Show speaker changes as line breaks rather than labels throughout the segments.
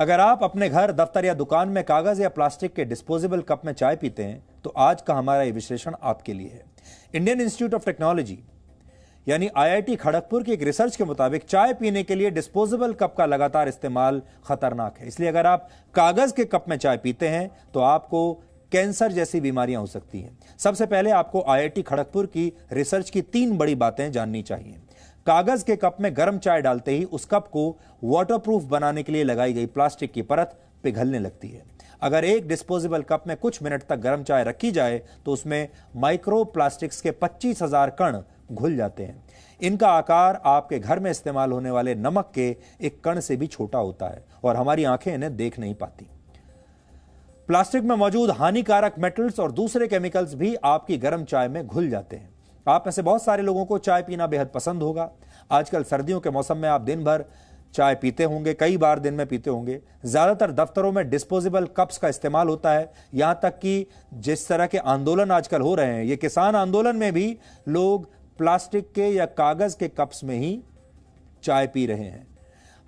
अगर आप अपने घर, दफ्तर या दुकान में कागज या प्लास्टिक के डिस्पोजेबल कप में चाय पीते हैं तो आज का हमारा यह विश्लेषण आपके लिए है। इंडियन इंस्टीट्यूट ऑफ टेक्नोलॉजी यानी IIT खड़गपुर की एक रिसर्च के मुताबिक चाय पीने के लिए डिस्पोजेबल कप का लगातार इस्तेमाल खतरनाक है। इसलिए अगर आप कागज के कप में चाय पीते हैं तो आपको कैंसर जैसी बीमारियां हो सकती हैं। सबसे पहले आपको IIT खड़गपुर की रिसर्च की 3 बड़ी बातें जाननी चाहिए। कागज के कप में गर्म चाय डालते ही उस कप को वाटरप्रूफ बनाने के लिए लगाई गई प्लास्टिक की परत पिघलने लगती है। अगर एक डिस्पोजेबल कप में कुछ मिनट तक गर्म चाय रखी जाए तो उसमें माइक्रो प्लास्टिक्स के 25,000 कण घुल जाते हैं। इनका आकार आपके घर में इस्तेमाल होने वाले नमक के एक कण से भी छोटा होता है और हमारी आंखें इन्हें देख नहीं पाती। प्लास्टिक में मौजूद हानिकारक मेटल्स और दूसरे केमिकल्स भी आपकी गर्म चाय में घुल जाते हैं। आप में से बहुत सारे लोगों को चाय पीना बेहद पसंद होगा। आजकल सर्दियों के मौसम में आप दिन भर चाय पीते होंगे, कई बार दिन में पीते होंगे। ज्यादातर दफ्तरों में डिस्पोजेबल कप्स का इस्तेमाल होता है। यहां तक कि जिस तरह के आंदोलन आजकल हो रहे हैं, ये किसान आंदोलन में भी लोग प्लास्टिक के या कागज के कप्स में ही चाय पी रहे हैं।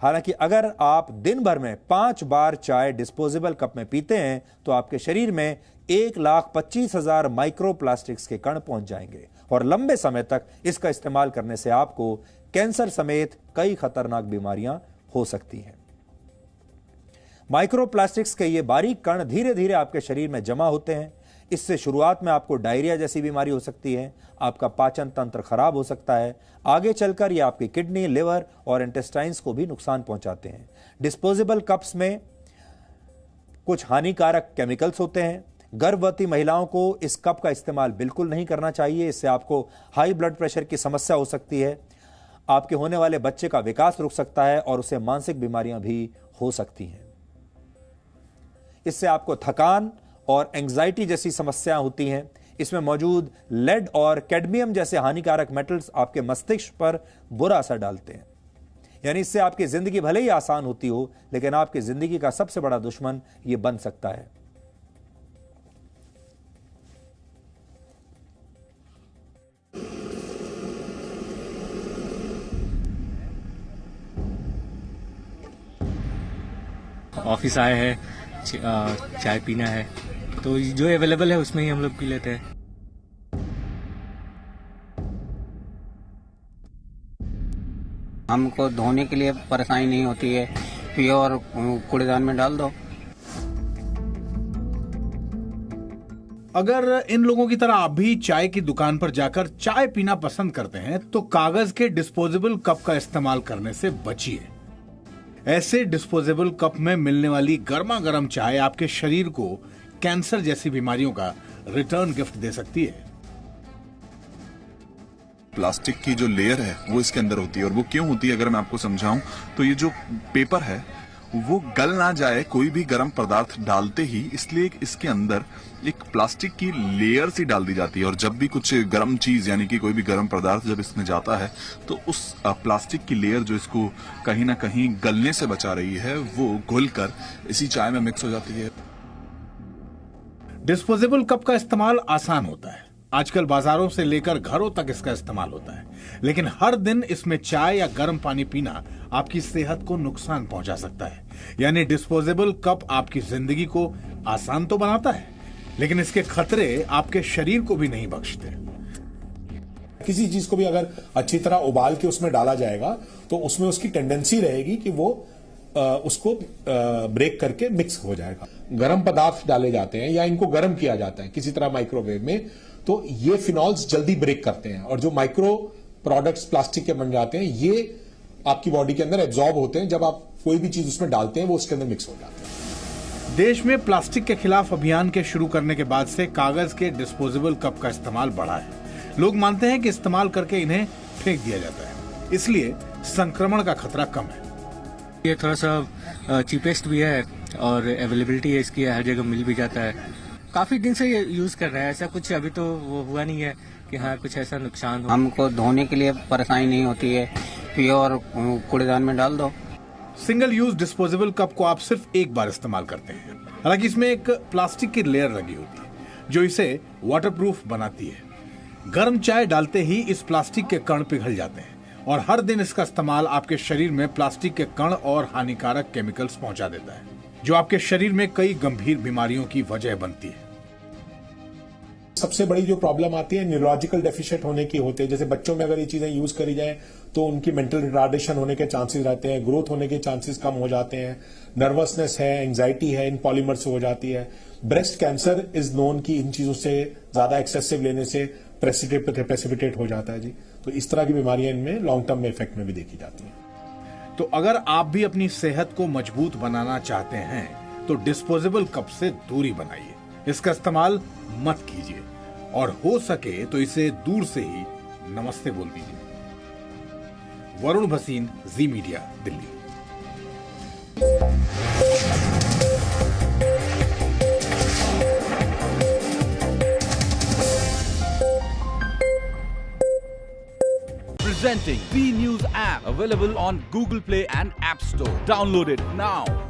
हालांकि अगर आप दिन भर में 5 बार चाय डिस्पोजेबल कप में पीते हैं तो आपके शरीर में 1,25,000 माइक्रो प्लास्टिक्स के कण पहुंच जाएंगे और लंबे समय तक इसका इस्तेमाल करने से आपको कैंसर समेत कई खतरनाक बीमारियां हो सकती हैं। माइक्रो प्लास्टिक्स के ये बारीक कण धीरे धीरे आपके शरीर में जमा होते हैं। इससे शुरुआत में आपको डायरिया जैसी बीमारी हो सकती है, आपका पाचन तंत्र खराब हो सकता है। आगे चलकर ये आपकी किडनी, लिवर और इंटेस्टाइन्स को भी नुकसान पहुंचाते हैं। डिस्पोजेबल कप्स में कुछ हानिकारक केमिकल्स होते हैं। गर्भवती महिलाओं को इस कप का इस्तेमाल बिल्कुल नहीं करना चाहिए। इससे आपको हाई ब्लड प्रेशर की समस्या हो सकती है। आपके होने वाले बच्चे का विकास रुक सकता है और उसे मानसिक बीमारियां भी हो सकती हैं। इससे आपको थकान और एंजाइटी जैसी समस्याएं होती हैं। इसमें मौजूद लेड और कैडमियम जैसे हानिकारक मेटल्स आपके मस्तिष्क पर बुरा असर डालते हैं। यानी इससे आपकी जिंदगी भले ही आसान होती हो, लेकिन आपकी जिंदगी का सबसे बड़ा दुश्मन यह बन सकता है।
ऑफिस आए हैं, चाय पीना है तो जो अवेलेबल है उसमें ही हम लोग पी लेते हैं।
हमको धोने के लिए परेशानी नहीं होती है, पियो और कूड़ेदान में डाल दो।
अगर इन लोगों की तरह आप भी चाय की दुकान पर जाकर चाय पीना पसंद करते हैं तो कागज के डिस्पोजेबल कप का इस्तेमाल करने से बचिए। ऐसे डिस्पोजेबल कप में मिलने वाली गर्मा गर्म चाय आपके शरीर को कैंसर जैसी बीमारियों का रिटर्न गिफ्ट दे सकती है।
प्लास्टिक की जो लेयर है वो इसके अंदर होती है, और वो क्यों होती है अगर मैं आपको समझाऊं तो ये जो पेपर है वो गल ना जाए कोई भी गर्म पदार्थ डालते ही, इसलिए इसके अंदर एक प्लास्टिक की लेयर सी डाल दी जाती है। और जब भी कुछ गर्म चीज यानी कि कोई भी गर्म पदार्थ जब इसमें जाता है तो उस प्लास्टिक की लेयर जो इसको कहीं ना कहीं गलने से बचा रही है वो घुलकर इसी चाय में मिक्स हो जाती है।
डिस्पोजेबल कप का इस्तेमाल आसान होता है। आजकल बाजारों से लेकर घरों तक इसका इस्तेमाल होता है, लेकिन हर दिन इसमें चाय या गर्म पानी पीना आपकी सेहत को नुकसान पहुंचा सकता है। यानी डिस्पोजेबल कप आपकी जिंदगी को आसान तो बनाता है, लेकिन इसके खतरे आपके शरीर को भी नहीं बख्शते।
किसी चीज को भी अगर अच्छी तरह उबाल के उसमें डाला जाएगा तो उसमें उसकी टेंडेंसी रहेगी कि वो उसको ब्रेक करके मिक्स हो जाएगा। गर्म पदार्थ डाले जाते हैं या इनको गर्म किया जाता है किसी तरह माइक्रोवेव में, तो ये फिनॉल्स जल्दी ब्रेक करते हैं और जो माइक्रो प्रोडक्ट्स प्लास्टिक के बन जाते हैं ये आपकी बॉडी के अंदर एब्जॉर्ब होते हैं। जब आप कोई भी चीज उसमें डालते हैं वो उसके अंदर मिक्स हो जाते हैं।
देश में प्लास्टिक के खिलाफ अभियान के शुरू करने के बाद से कागज के डिस्पोजेबल कप का इस्तेमाल बढ़ा है। लोग मानते हैं कि इस्तेमाल करके इन्हें फेंक दिया जाता है, इसलिए संक्रमण का खतरा कम है।
ये थोड़ा सा चीपेस्ट भी है और अवेलेबिलिटी है इसकी, हर जगह मिल भी जाता है। काफी दिन से ये यूज कर रहे हैं, ऐसा कुछ अभी तो वो हुआ नहीं है कि हाँ कुछ ऐसा नुकसान हो।
हमको धोने के लिए परेशानी नहीं होती है, पियो और कूड़ेदान में डाल दो।
सिंगल यूज डिस्पोजेबल कप को आप सिर्फ एक बार इस्तेमाल करते हैं। हालांकि इसमें एक प्लास्टिक की लेयर लगी होती है जो इसे वाटरप्रूफ बनाती है। गर्म चाय डालते ही इस प्लास्टिक के कण पिघल जाते हैं और हर दिन इसका इस्तेमाल आपके शरीर में प्लास्टिक के कण और हानिकारक केमिकल्स पहुंचा देता है, जो आपके शरीर में कई गंभीर बीमारियों की वजह बनती है।
सबसे बड़ी जो प्रॉब्लम आती है न्यूरोलॉजिकल डेफिशिएंट होने की होते हैं। जैसे बच्चों में अगर ये चीजें यूज करी जाए तो उनकी मेंटल रिटार्डेशन होने के चांसेस रहते हैं, ग्रोथ होने के चांसेस कम हो जाते हैं, नर्वसनेस है, एंजाइटी है, इन पॉलीमर से हो जाती है। ब्रेस्ट कैंसर इज नोन कि इन चीजों से ज्यादा एक्सेसिव लेने से प्रेसिपिटेट हो जाता है जी। तो इस तरह की बीमारियां इनमें लॉन्ग टर्म में इफेक्ट में भी देखी जाती हैं।
तो अगर आप भी अपनी सेहत को मजबूत बनाना चाहते हैं तो डिस्पोजेबल कप से दूरी बनाइए, इसका इस्तेमाल मत कीजिए और हो सके तो इसे दूर से ही नमस्ते बोल दीजिए। Varun Bhasin, Zee Media, Delhi.
Presenting B News app, available on Google Play and App Store. Download it now.